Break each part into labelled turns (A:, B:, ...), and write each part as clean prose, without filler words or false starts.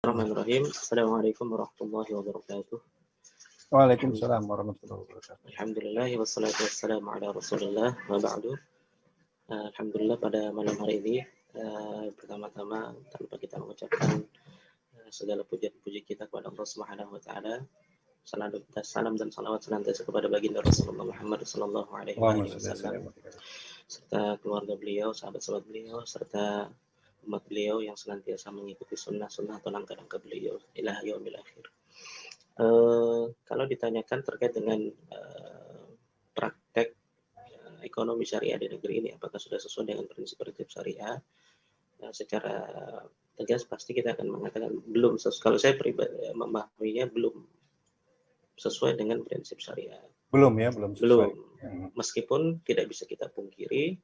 A: Bismillahirrahmanirrahim. Assalamualaikum warahmatullahi wabarakatuh.
B: Waalaikumsalam warahmatullahi wabarakatuh.
A: Alhamdulillah wassalatu wassalamu ala Rasulillah wa ba'du. Alhamdulillah pada malam hari ini pertama-tama tanpa kita mengucapkan segala puji kita kepada Allah Subhanahu wa taala. Salam dan salawat senantiasa kepada baginda Rasulullah Muhammad sallallahu alaihi wasallam serta keluarga beliau, sahabat-sahabat beliau serta umat beliau yang senantiasa mengikuti sunnah-sunnah atau langkah-langkah beliau ila yaumil akhir. Kalau ditanyakan terkait dengan praktek ekonomi syariah di negeri ini, apakah sudah sesuai dengan prinsip-prinsip syariah? Secara tegas pasti kita akan mengatakan belum. Kalau saya pribadi memahaminya belum sesuai dengan prinsip syariah.
B: Belum sesuai.
A: Belum. Meskipun tidak bisa kita pungkiri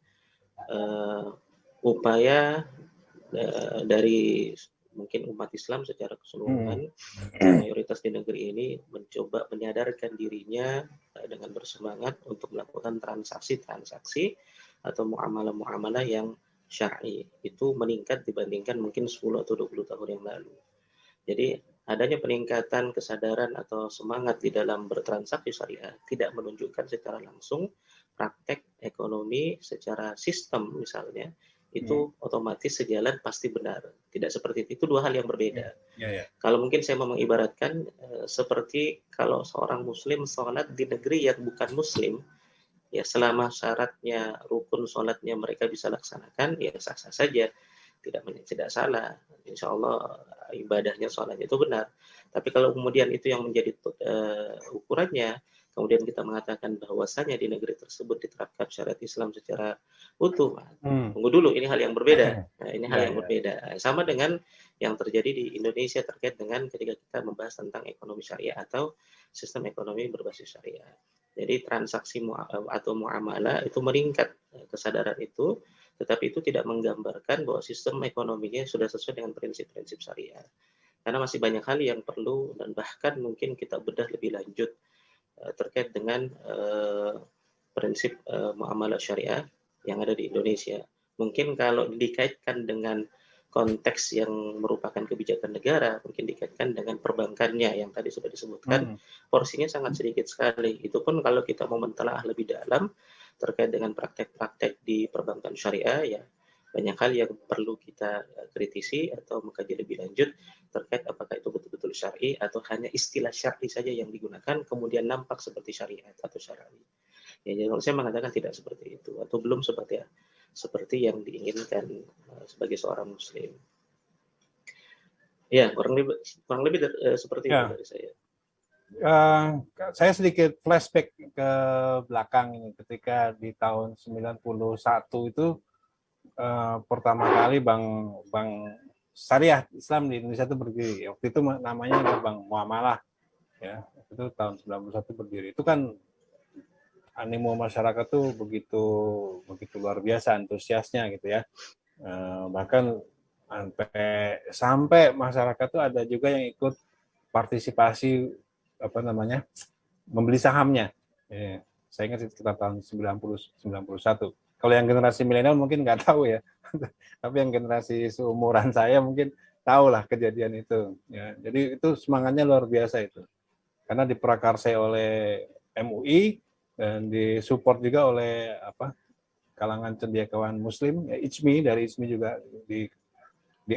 A: upaya dari mungkin umat Islam secara keseluruhan, mayoritas di negeri ini mencoba menyadarkan dirinya dengan bersemangat untuk melakukan transaksi atau muamalah-muamalah yang syar'i itu meningkat dibandingkan mungkin 10 atau 20 tahun yang lalu. Jadi adanya peningkatan kesadaran atau semangat di dalam bertransaksi syariah tidak menunjukkan secara langsung praktek ekonomi secara sistem misalnya itu otomatis sejalan pasti benar. Tidak seperti itu dua hal yang berbeda. Kalau mungkin saya mau mengibaratkan seperti kalau seorang muslim sholat di negeri yang bukan muslim, ya selama syaratnya rukun sholatnya mereka bisa laksanakan, ya sah-sah saja, tidak salah. Insya Allah ibadahnya sholatnya itu benar. Tapi kalau kemudian itu yang menjadi ukurannya, kemudian kita mengatakan bahwasanya di negeri tersebut diterapkan syariat Islam secara utuh. Tunggu dulu, ini hal yang berbeda. Nah, ini hal yang berbeda. Sama dengan yang terjadi di Indonesia terkait dengan ketika kita membahas tentang ekonomi syariah atau sistem ekonomi berbasis syariah. Jadi transaksi atau muamalah itu meningkat kesadaran itu, tetapi itu tidak menggambarkan bahwa sistem ekonominya sudah sesuai dengan prinsip-prinsip syariah. Karena masih banyak hal yang perlu dan bahkan mungkin kita bedah lebih lanjut terkait dengan prinsip muamalah syariah yang ada di Indonesia. Mungkin kalau dikaitkan dengan konteks yang merupakan kebijakan negara, mungkin dikaitkan dengan perbankannya yang tadi sudah disebutkan, porsinya sangat sedikit sekali. Itu pun kalau kita mau mentelaah lebih dalam terkait dengan praktek-praktek di perbankan syariah, ya banyak hal yang perlu kita kritisi atau mengkaji lebih lanjut terkait apakah itu betul-betul syar'i atau hanya istilah syar'i saja yang digunakan kemudian nampak seperti syariat atau syar'i. Ya, jadi kalau saya mengatakan tidak seperti itu atau belum seperti yang diinginkan sebagai seorang muslim. Ya, kurang lebih seperti itu dari saya.
B: Saya sedikit flashback ke belakang ini ketika di tahun 91 itu pertama kali bank syariah Islam di Indonesia itu berdiri. Waktu itu namanya Bank Muamalah, ya. Itu tahun 91 berdiri. Itu kan animo masyarakat tuh begitu luar biasa antusiasnya gitu ya. Bahkan sampai masyarakat tuh ada juga yang ikut partisipasi membeli sahamnya. Saya ingat sekitar tahun 91. Kalau yang generasi milenial mungkin nggak tahu ya, tapi yang generasi seumuran saya mungkin tahu lah kejadian itu. Ya, jadi itu semangatnya luar biasa itu, karena diprakarsai oleh MUI dan disupport juga oleh kalangan cendekiawan Muslim, ya, ICMI, dari ICMI juga di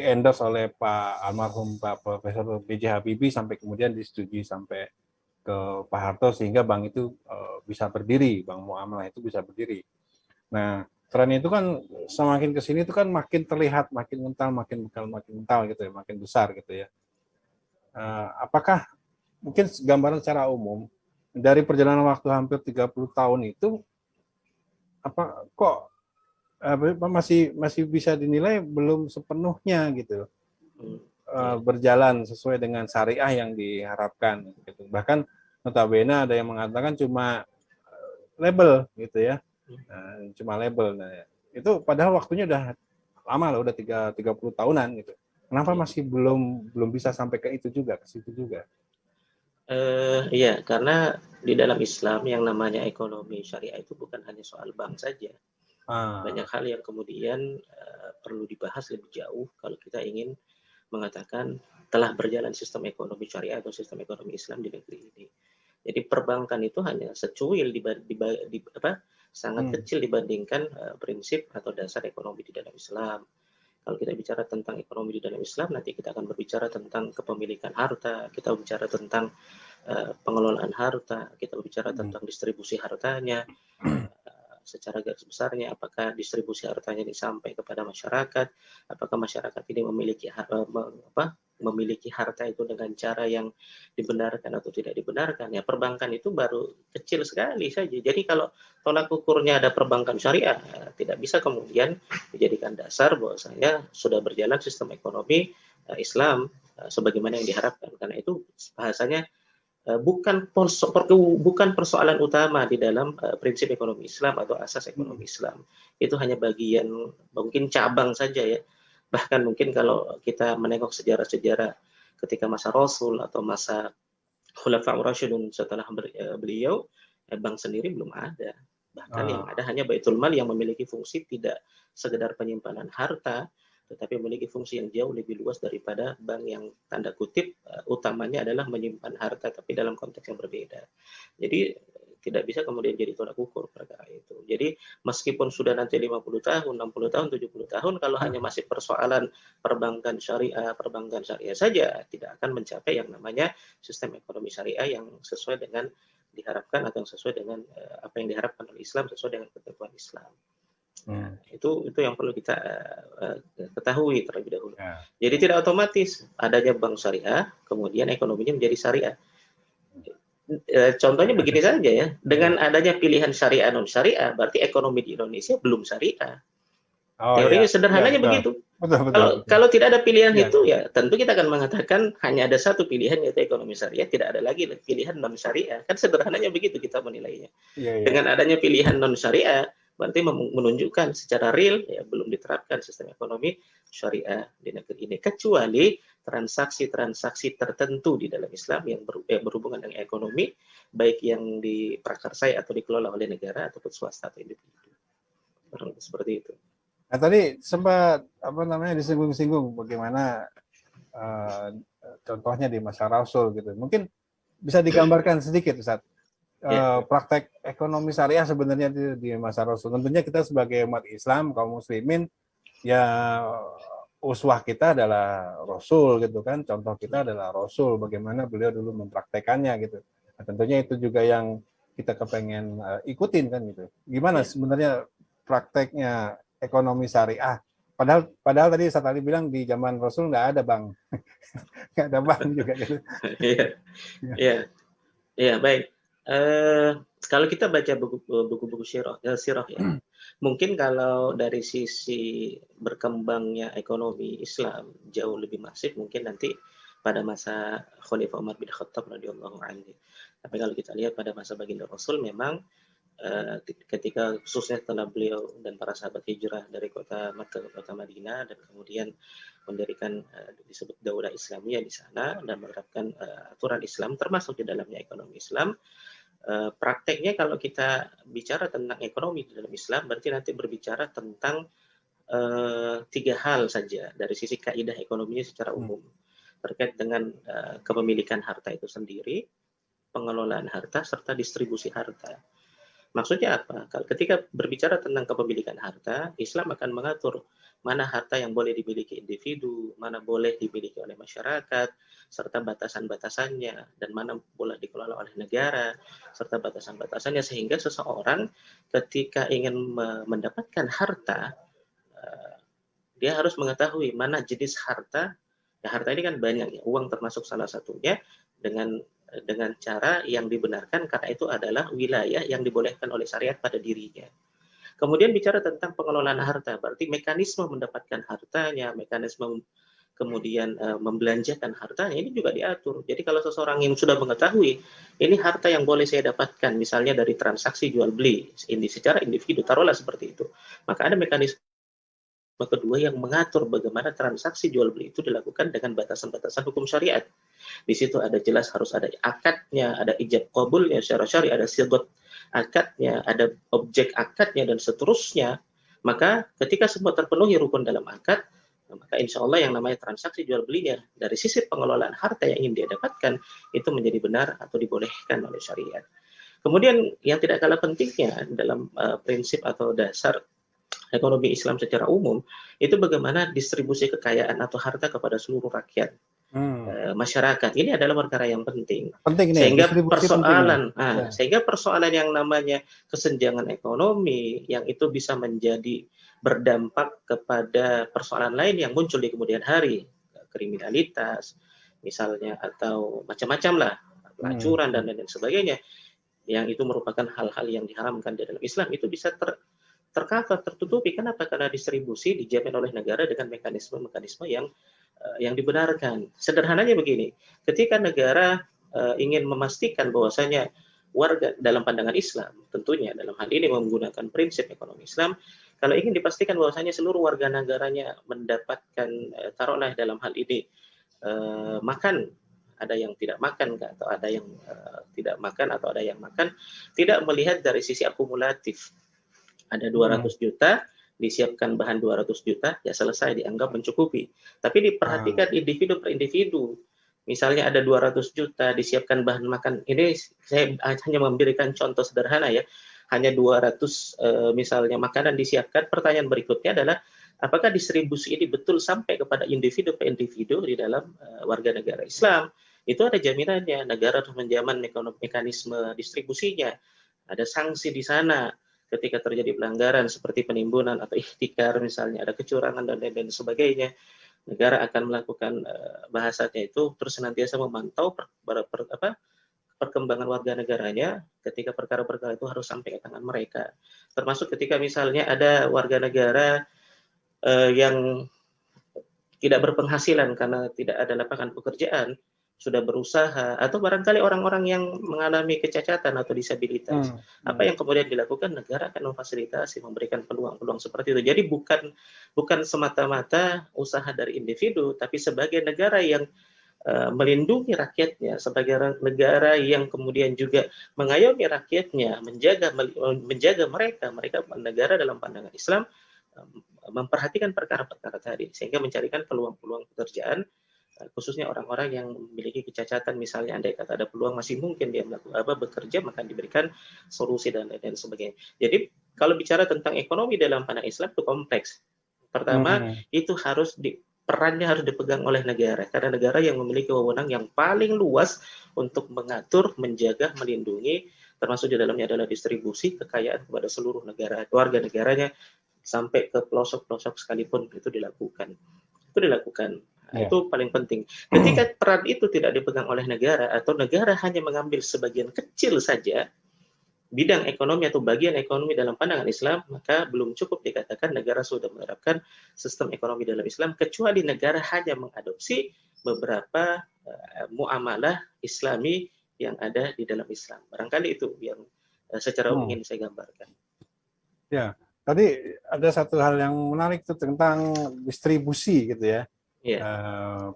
B: endorse oleh Pak almarhum Pak Profesor B.J. Habibie sampai kemudian disetujui sampai ke Pak Harto sehingga bank itu bisa berdiri, Bank Muamalah itu bisa berdiri. Nah, tren itu kan semakin ke sini itu kan makin terlihat, makin kental gitu ya, makin besar gitu ya. Apakah mungkin gambaran secara umum dari perjalanan waktu hampir 30 tahun itu kok masih bisa dinilai belum sepenuhnya gitu berjalan sesuai dengan syariah yang diharapkan gitu. Bahkan notabene ada yang mengatakan cuma label gitu ya. Cuma label. Nah, itu padahal waktunya udah lama loh, udah 30 tahunan gitu. Kenapa masih belum bisa sampai ke itu juga, ke situ juga?
A: Iya, karena di dalam Islam yang namanya ekonomi syariah itu bukan hanya soal bank saja. Banyak hal yang kemudian perlu dibahas lebih jauh kalau kita ingin mengatakan telah berjalan sistem ekonomi syariah atau sistem ekonomi Islam di negeri ini. Jadi perbankan itu hanya secuil sangat kecil dibandingkan prinsip atau dasar ekonomi di dalam Islam. Kalau kita bicara tentang ekonomi di dalam Islam, nanti kita akan berbicara tentang kepemilikan harta, kita bicara tentang pengelolaan harta, kita bicara tentang distribusi hartanya, secara garis besarnya, apakah distribusi hartanya ini sampai kepada masyarakat, apakah masyarakat ini memiliki harta itu dengan cara yang dibenarkan atau tidak dibenarkan. Ya, perbankan itu baru kecil sekali saja. Jadi kalau tolak ukurnya ada perbankan syariah, tidak bisa kemudian dijadikan dasar bahwasanya sudah berjalan sistem ekonomi Islam sebagaimana yang diharapkan. Karena itu bahasanya bukan persoalan utama di dalam prinsip ekonomi Islam atau asas ekonomi Islam. Itu hanya bagian, mungkin cabang saja ya. Bahkan mungkin kalau kita menengok sejarah-sejarah ketika masa Rasul atau masa Khulafaur Rasyidun setelah beliau, bank sendiri belum ada. Bahkan yang ada hanya Baitul Mal yang memiliki fungsi tidak sekedar penyimpanan harta, tetapi memiliki fungsi yang jauh lebih luas daripada bank yang tanda kutip utamanya adalah menyimpan harta, tapi dalam konteks yang berbeda. Jadi tidak bisa kemudian jadi tolak ukur perkara itu. Jadi meskipun sudah nanti 50 tahun, 60 tahun, 70 tahun, kalau hanya masih persoalan perbankan syariah saja, tidak akan mencapai yang namanya sistem ekonomi syariah yang sesuai dengan diharapkan atau sesuai dengan apa yang diharapkan oleh Islam, sesuai dengan ketentuan Islam. Nah, itu yang perlu kita ketahui terlebih dahulu. Jadi tidak otomatis adanya bank syariah, kemudian ekonominya menjadi syariah. Contohnya begini saja ya, dengan adanya pilihan syariah non syariah, berarti ekonomi di Indonesia belum syariah. Teorinya sederhananya begitu. Kalau tidak ada pilihan itu, ya tentu kita akan mengatakan hanya ada satu pilihan, yaitu ekonomi syariah, tidak ada lagi pilihan non syariah. Kan sederhananya begitu kita menilainya. Dengan adanya pilihan non syariah, berarti menunjukkan secara real ya belum diterapkan sistem ekonomi syariah di negeri ini, kecuali transaksi-transaksi tertentu di dalam Islam yang berhubungan dengan ekonomi, baik yang diprakarsai atau dikelola oleh negara ataupun swasta atau individu. Seperti itu.
B: Nah, tadi sempat disinggung-singgung bagaimana contohnya di masa Rasul gitu. Mungkin bisa digambarkan sedikit, Ustaz. Praktek ekonomi syariah sebenarnya di masa Rasul. Tentunya kita sebagai umat Islam, kaum muslimin, ya uswah kita adalah Rasul gitu kan. Contoh kita adalah Rasul, bagaimana beliau dulu mempraktekannya gitu. Nah, tentunya itu juga yang kita kepengen ikutin kan gitu. Gimana sebenarnya prakteknya ekonomi syariah? Padahal tadi Ustaz Ali bilang di zaman Rasul nggak ada bank. Nggak ada bank juga gitu.
A: Iya, baik. Kalau kita baca buku-buku sirah ya, mungkin kalau dari sisi berkembangnya ekonomi Islam jauh lebih masif mungkin nanti pada masa Khalifah Umar bin Khattab radhiyallahu anhu. Tapi kalau kita lihat pada masa baginda Rasul, memang ketika khususnya setelah beliau dan para sahabat hijrah dari kota Makkah ke kota Madinah dan kemudian mendirikan disebut Daulah Islamiyah di sana dan menerapkan aturan Islam termasuk di dalamnya ekonomi Islam. Prakteknya kalau kita bicara tentang ekonomi di dalam Islam, berarti nanti berbicara tentang tiga hal saja dari sisi kaidah ekonominya secara umum, terkait dengan kepemilikan harta itu sendiri, pengelolaan harta, serta distribusi harta. Maksudnya apa? Ketika berbicara tentang kepemilikan harta, Islam akan mengatur mana harta yang boleh dimiliki individu, mana boleh dimiliki oleh masyarakat, serta batasan-batasannya, dan mana boleh dikelola oleh negara, serta batasan-batasannya, sehingga seseorang ketika ingin mendapatkan harta, dia harus mengetahui mana jenis harta. Ya, harta ini kan banyak ya, uang termasuk salah satunya, dengan cara yang dibenarkan karena itu adalah wilayah yang dibolehkan oleh syariat pada dirinya. Kemudian bicara tentang pengelolaan harta, berarti mekanisme mendapatkan hartanya, mekanisme kemudian membelanjakan hartanya ini juga diatur. Jadi kalau seseorang yang sudah mengetahui ini harta yang boleh saya dapatkan misalnya dari transaksi jual beli secara individu, taruhlah seperti itu, maka ada mekanisme kedua yang mengatur bagaimana transaksi jual beli itu dilakukan dengan batasan-batasan hukum syariat. Di situ ada jelas harus ada akadnya, ada ijab qabulnya secara syariat, ada sigot akadnya, ada objek akadnya dan seterusnya. Maka ketika semua terpenuhi rukun dalam akad, maka insya Allah yang namanya transaksi jual belinya dari sisi pengelolaan harta yang ingin dia dapatkan itu menjadi benar atau dibolehkan oleh syariat. Kemudian yang tidak kalah pentingnya dalam prinsip atau dasar ekonomi Islam secara umum itu bagaimana distribusi kekayaan atau harta kepada seluruh rakyat. Masyarakat ini adalah perkara yang penting.
B: Penting nih,
A: Sehingga
B: distribusi penting nih.
A: sehingga persoalan yang namanya kesenjangan ekonomi yang itu bisa menjadi berdampak kepada persoalan lain yang muncul di kemudian hari, kriminalitas misalnya atau macam-macam lah, pelacuran dan lain sebagainya, yang itu merupakan hal-hal yang diharamkan di dalam Islam, itu bisa tercover, tertutupi. Kenapa? Karena distribusi dijamin oleh negara dengan mekanisme-mekanisme yang dibenarkan. Sederhananya begini, ketika negara ingin memastikan bahwasanya warga dalam pandangan Islam, tentunya dalam hal ini menggunakan prinsip ekonomi Islam, kalau ingin dipastikan bahwasanya seluruh warga negaranya mendapatkan taruhlah dalam hal ini makan, ada yang tidak makan atau ada yang tidak makan atau ada yang makan, tidak melihat dari sisi akumulatif. Ada 200 juta, disiapkan bahan 200 juta, ya selesai, dianggap mencukupi. Tapi diperhatikan individu per individu. Misalnya ada 200 juta, disiapkan bahan makan. Ini saya hanya memberikan contoh sederhana ya. Hanya 200 misalnya makanan disiapkan. Pertanyaan berikutnya adalah, apakah distribusi ini betul sampai kepada individu per individu di dalam warga negara Islam? Itu ada jaminannya. Negara harus menjamin mekanisme distribusinya. Ada sanksi di sana. Ketika terjadi pelanggaran seperti penimbunan atau ihtikar misalnya, ada kecurangan dan lain-lain sebagainya, negara akan melakukan bahasanya itu terus senantiasa memantau perkembangan warga negaranya ketika perkara-perkara itu harus sampai ke tangan mereka. Termasuk ketika misalnya ada warga negara yang tidak berpenghasilan karena tidak ada lapangan pekerjaan, sudah berusaha, atau barangkali orang-orang yang mengalami kecacatan atau disabilitas. Apa yang kemudian dilakukan? Negara akan memfasilitasi, memberikan peluang-peluang seperti itu. Jadi bukan semata-mata usaha dari individu, tapi sebagai negara yang melindungi rakyatnya, sebagai negara yang kemudian juga mengayomi rakyatnya, menjaga mereka negara dalam pandangan Islam memperhatikan perkara-perkara tadi, sehingga mencarikan peluang-peluang pekerjaan khususnya orang-orang yang memiliki kecacatan, misalnya andai kata ada peluang masih mungkin dia bekerja, maka diberikan solusi dan lain sebagainya. Jadi kalau bicara tentang ekonomi dalam pandangan Islam itu kompleks. Pertama, itu perannya harus dipegang oleh negara, karena negara yang memiliki wewenang yang paling luas untuk mengatur, menjaga, melindungi, termasuk di dalamnya adalah distribusi kekayaan kepada seluruh negara, warga negaranya, sampai ke pelosok-pelosok sekalipun itu dilakukan. Itu paling penting. Ketika peran itu tidak dipegang oleh negara atau negara hanya mengambil sebagian kecil saja bidang ekonomi atau bagian ekonomi dalam pandangan Islam, maka belum cukup dikatakan negara sudah menerapkan sistem ekonomi dalam Islam, kecuali negara hanya mengadopsi beberapa muamalah Islami yang ada di dalam Islam. Barangkali itu yang secara umum ingin saya gambarkan.
B: Ya, tadi ada satu hal yang menarik tuh tentang distribusi gitu ya.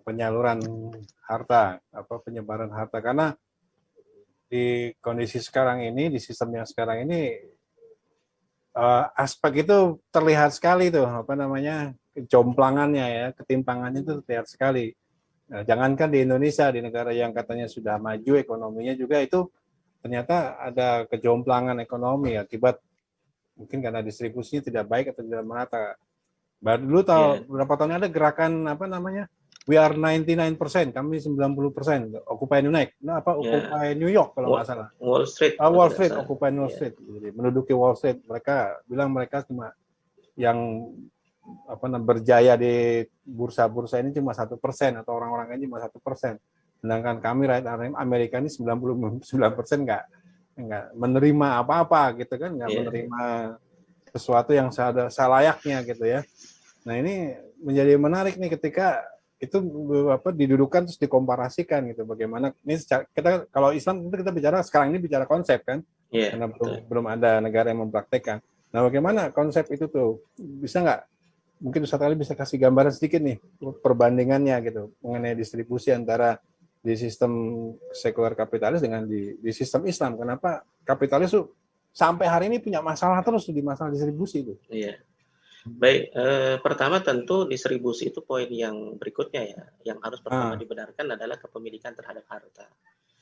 B: Penyaluran harta, penyebaran harta, karena di kondisi sekarang ini, di sistem yang sekarang ini, aspek itu terlihat sekali tuh, kejomplangannya ya, ketimpangannya itu terlihat sekali. Jangankan di Indonesia, di negara yang katanya sudah maju ekonominya juga, itu ternyata ada kejomplangan ekonomi akibat mungkin karena distribusinya tidak baik atau tidak merata. Dulu tahu beberapa tahun ada gerakan We are 99%, kami 90%, Occupy New York kalau nggak salah.
A: Wall Street.
B: Occupy Wall Street. Jadi, menduduki Wall Street. Mereka bilang mereka cuma yang berjaya di bursa-bursa ini cuma 1%, atau orang-orang ini cuma 1%. Sedangkan kami rakyat Amerika ini 99% nggak menerima apa-apa gitu kan, nggak menerima sesuatu yang selayaknya gitu ya. Nah ini menjadi menarik nih ketika itu didudukan terus dikomparasikan gitu, bagaimana ini kita kalau Islam itu kita bicara sekarang ini bicara konsep kan, karena belum ada negara yang mempraktekkan. Nah bagaimana konsep itu tuh, bisa nggak mungkin Ustaz Ali bisa kasih gambaran sedikit nih perbandingannya gitu mengenai distribusi antara di sistem sekuler kapitalis dengan di sistem Islam, kenapa kapitalis tuh sampai hari ini punya masalah terus di masalah distribusi itu.
A: Baik, pertama tentu distribusi itu poin yang berikutnya ya, yang harus pertama
B: Ah,
A: dibenarkan adalah kepemilikan terhadap harta.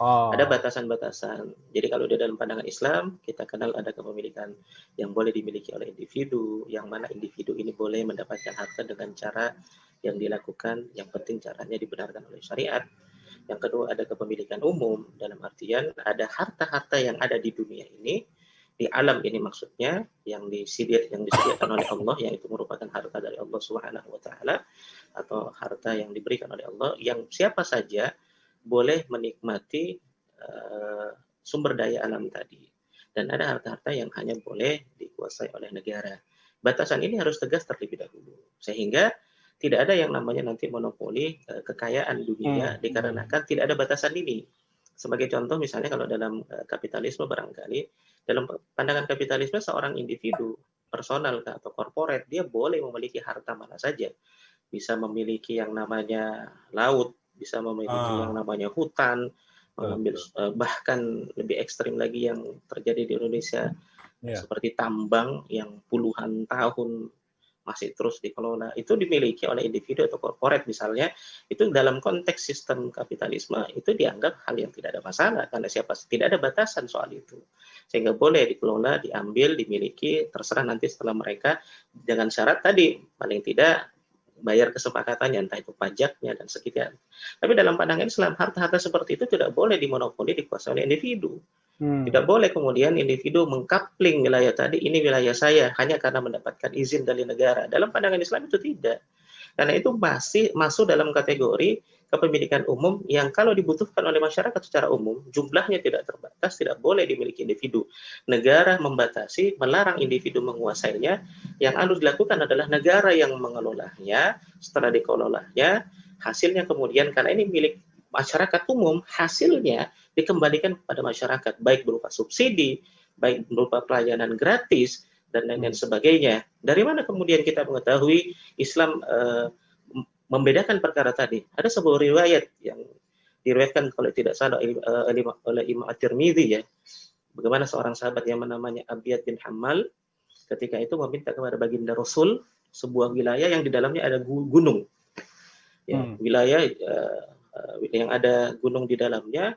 A: Ada
B: oh,
A: batasan-batasan. Jadi kalau di dalam pandangan Islam, kita kenal ada kepemilikan yang boleh dimiliki oleh individu, yang mana individu ini boleh mendapatkan harta dengan cara yang dilakukan, yang penting caranya dibenarkan oleh syariat. Yang kedua ada kepemilikan umum, dalam artian ada harta-harta yang ada di dunia ini, di alam ini maksudnya, yang disediakan oleh Allah, yang itu merupakan harta dari Allah Subhanahu wa taala, atau harta yang diberikan oleh Allah, yang siapa saja boleh menikmati sumber daya alam tadi. Dan ada harta-harta yang hanya boleh dikuasai oleh negara. Batasan ini harus tegas terlebih dahulu. Sehingga tidak ada yang namanya nanti monopoli kekayaan dunia dikarenakan tidak ada batasan ini. Sebagai contoh misalnya kalau dalam kapitalisme barangkali, dalam pandangan kapitalisme seorang individu personal atau korporat dia boleh memiliki harta mana saja. Bisa memiliki yang namanya laut, bisa memiliki yang
B: ah,
A: namanya hutan, mengambil
B: betul.
A: bahkan lebih ekstrim lagi yang terjadi di Indonesia
B: Ya.
A: seperti tambang yang puluhan tahun masih terus dikelola, itu dimiliki oleh individu atau korporat misalnya, itu dalam konteks sistem kapitalisme itu dianggap hal yang tidak ada masalah karena tidak ada batasan soal itu, sehingga boleh dikelola, diambil, dimiliki, terserah nanti setelah mereka, dengan syarat tadi paling tidak bayar kesepakatannya, entah itu pajaknya dan sekian. Tapi dalam pandangan Islam, harta-harta seperti itu tidak boleh dimonopoli, dikuasai oleh individu. Tidak boleh kemudian individu mengkapling wilayah tadi, ini wilayah saya, hanya karena mendapatkan izin dari negara. Dalam pandangan Islam itu tidak. Karena itu masih masuk dalam kategori kepemilikan umum yang kalau dibutuhkan oleh masyarakat secara umum, jumlahnya tidak terbatas, tidak boleh dimiliki individu. Negara membatasi, melarang individu menguasainya, yang harus dilakukan adalah negara yang mengelolanya, setelah dikelolanya, hasilnya kemudian, karena ini milik masyarakat umum, hasilnya dikembalikan kepada masyarakat, baik berupa subsidi, baik berupa pelayanan gratis, dan lain-lain sebagainya. Dari mana kemudian kita mengetahui Islam membedakan perkara tadi? Ada sebuah riwayat yang diriwayatkan kalau tidak salah oleh Imam At-Tirmidzi ya. Bagaimana seorang sahabat yang namanya Abiyad bin Hammal ketika itu meminta kepada baginda Rasul sebuah wilayah yang di dalamnya ada gunung. Ya, wilayah yang ada gunung di dalamnya,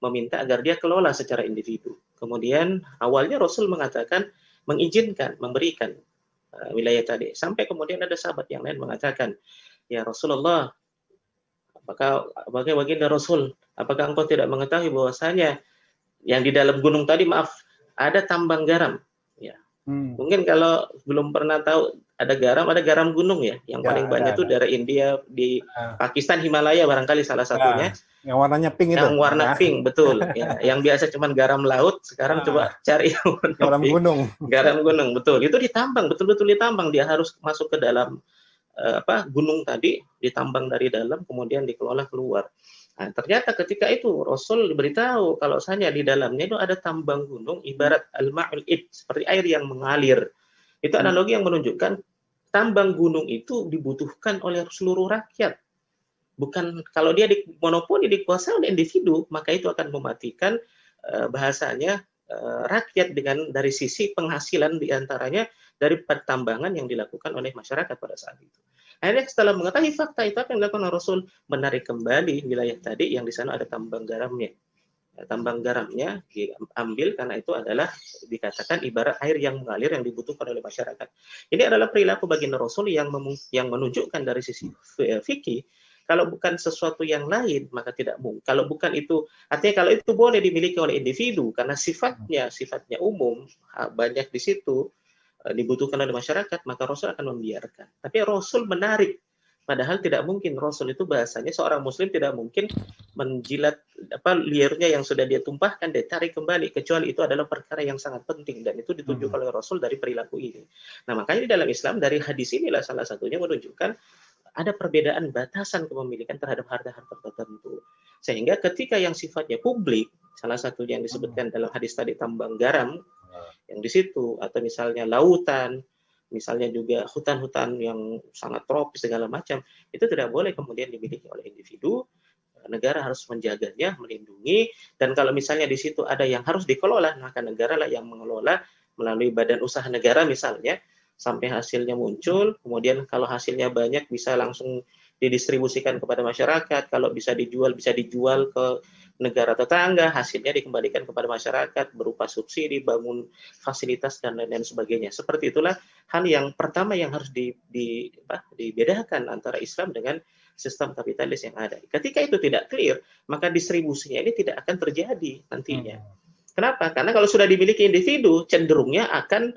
A: meminta agar dia kelola secara individu. Kemudian awalnya Rasul mengatakan mengizinkan, memberikan wilayah tadi. Sampai kemudian ada sahabat yang lain mengatakan, ya Rasulullah, apakah baginda Rasul, apakah engkau tidak mengetahui bahwasanya yang di dalam gunung tadi, maaf, ada tambang garam. Ya, mungkin kalau belum pernah tahu, ada garam gunung ya, yang
B: Ya,
A: paling banyak itu
B: ada.
A: dari India, di
B: Ah,
A: Pakistan, Himalaya barangkali salah
B: ya,
A: satunya.
B: yang warnanya pink itu.
A: Yang warna
B: Ya.
A: pink, betul. Ya, yang biasa cuman garam laut, sekarang coba
B: Ah,
A: cari yang warna
B: garam
A: pink.
B: gunung.
A: Garam gunung, betul. Itu ditambang, betul-betul ditambang. Dia harus masuk ke dalam gunung tadi, ditambang dari dalam, kemudian dikelola keluar. Nah, ternyata ketika itu Rasul diberitahu kalau saja di dalamnya itu ada tambang gunung, ibarat al-ma'ul ib, seperti air yang mengalir. Itu analogi yang menunjukkan tambang gunung itu dibutuhkan oleh seluruh rakyat. Bukan kalau dia monopoli dikuasai oleh individu, maka itu akan mematikan bahasanya rakyat dengan dari sisi penghasilan diantaranya dari pertambangan yang dilakukan oleh masyarakat pada saat itu. Akhirnya setelah mengetahui fakta itu, apa yang dilakukan Rasul? Menarik kembali wilayah tadi yang di sana ada tambang garamnya. Tambang garamnya diambil karena itu adalah dikatakan ibarat air yang mengalir yang dibutuhkan oleh masyarakat. Ini adalah perilaku baginda Rasul yang menunjukkan dari sisi fikih, kalau bukan sesuatu yang lain maka tidak mungkin. Kalau bukan itu, artinya kalau itu boleh dimiliki oleh individu karena sifatnya umum, banyak di situ dibutuhkan oleh masyarakat, maka Rasul akan membiarkan. Tapi Rasul menarik. Padahal tidak mungkin, Rasul itu bahasanya seorang muslim tidak mungkin menjilat liarnya yang sudah dia tumpahkan, dia tarik kembali, kecuali itu adalah perkara yang sangat penting, dan itu ditunjukkan oleh Rasul dari perilaku ini. Nah, makanya di dalam Islam, dari hadis inilah salah satunya menunjukkan ada perbedaan batasan kepemilikan terhadap harta-harta tertentu. Sehingga ketika yang sifatnya publik, salah satunya yang disebutkan dalam hadis tadi tambang garam, yang di situ, atau misalnya lautan, misalnya juga hutan-hutan yang sangat tropis segala macam, itu tidak boleh kemudian dimiliki oleh individu. Negara harus menjaganya, melindungi, dan kalau misalnya di situ ada yang harus dikelola, maka negara lah yang mengelola melalui badan usaha negara misalnya, sampai hasilnya muncul, kemudian kalau hasilnya banyak bisa langsung didistribusikan kepada masyarakat, kalau bisa dijual ke negara tetangga, hasilnya dikembalikan kepada masyarakat berupa subsidi, bangun fasilitas, dan lain-lain sebagainya. Seperti itulah hal yang pertama yang harus dibedakan antara Islam dengan sistem kapitalis yang ada. Ketika itu tidak clear, maka distribusinya ini tidak akan terjadi nantinya. Kenapa? Karena kalau sudah dimiliki individu, cenderungnya akan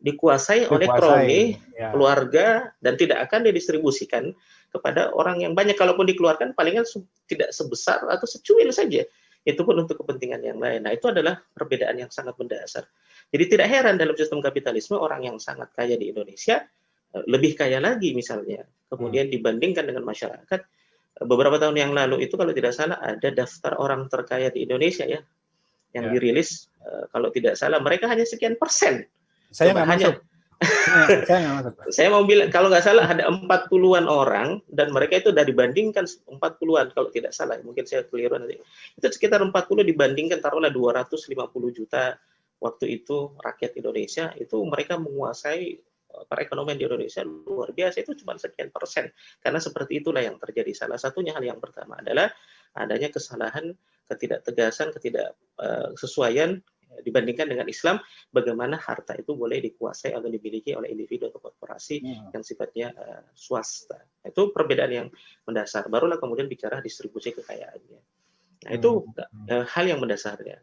A: dikuasai oleh kroni, keluarga, dan tidak akan didistribusikan kepada orang yang banyak. Kalaupun dikeluarkan, palingan tidak sebesar atau secuil saja. Itu pun untuk kepentingan yang lain. Nah, itu adalah perbedaan yang sangat mendasar. Jadi tidak heran dalam sistem kapitalisme, orang yang sangat kaya di Indonesia lebih kaya lagi misalnya. Kemudian dibandingkan dengan masyarakat, beberapa tahun yang lalu itu kalau tidak salah ada daftar orang terkaya di Indonesia ya, yang dirilis, kalau tidak salah mereka hanya sekian persen.
B: Saya nggak masuk.
A: Saya mau bilang, kalau nggak salah ada 40-an orang, dan mereka itu sudah dibandingkan 40-an, kalau tidak salah, mungkin saya keliru nanti. Itu sekitar 40 dibandingkan, taruhlah 250 juta waktu itu rakyat Indonesia, itu mereka menguasai perekonomian di Indonesia luar biasa, itu cuma sekian persen. Karena seperti itulah yang terjadi. Salah satunya hal yang pertama adalah adanya kesalahan, ketidaktegasan, ketidaksesuaian dibandingkan dengan Islam, bagaimana harta itu boleh dikuasai atau dimiliki oleh individu atau korporasi yang sifatnya swasta. Itu perbedaan yang mendasar. Barulah kemudian bicara distribusi kekayaannya. Nah, itu hal yang mendasarnya.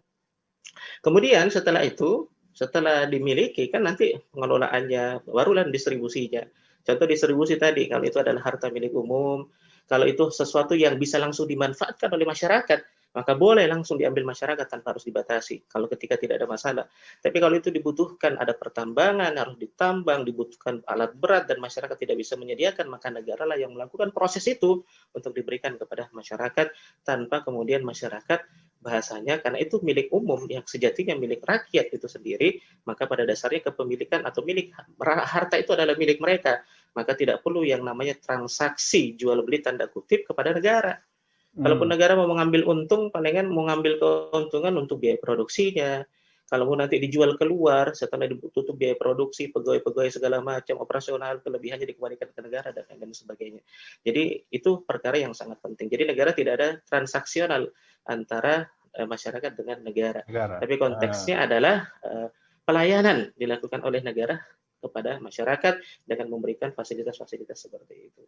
A: Kemudian setelah itu, setelah dimiliki, kan nanti pengelolaannya, barulah distribusinya. Contoh distribusi tadi, kalau itu adalah harta milik umum, kalau itu sesuatu yang bisa langsung dimanfaatkan oleh masyarakat, maka boleh langsung diambil masyarakat tanpa harus dibatasi, kalau ketika tidak ada masalah. Tapi kalau itu dibutuhkan, ada pertambangan, harus ditambang, dibutuhkan alat berat, dan masyarakat tidak bisa menyediakan, maka negara lah yang melakukan proses itu untuk diberikan kepada masyarakat, tanpa kemudian masyarakat bahasanya, karena itu milik umum yang sejatinya milik rakyat itu sendiri, maka pada dasarnya kepemilikan atau milik harta itu adalah milik mereka, maka tidak perlu yang namanya transaksi jual beli tanda kutip kepada negara. Kalaupun negara mau mengambil untung, palingan mau mengambil keuntungan untuk biaya produksinya. Kalau mau nanti dijual keluar, setelah ditutup biaya produksi, pegawai-pegawai segala macam, operasional, kelebihannya dikembalikan ke negara, dan lain sebagainya. Jadi itu perkara yang sangat penting. Jadi negara tidak ada transaksional antara masyarakat dengan negara. Tapi konteksnya adalah pelayanan dilakukan oleh negara kepada masyarakat dengan memberikan fasilitas-fasilitas seperti itu.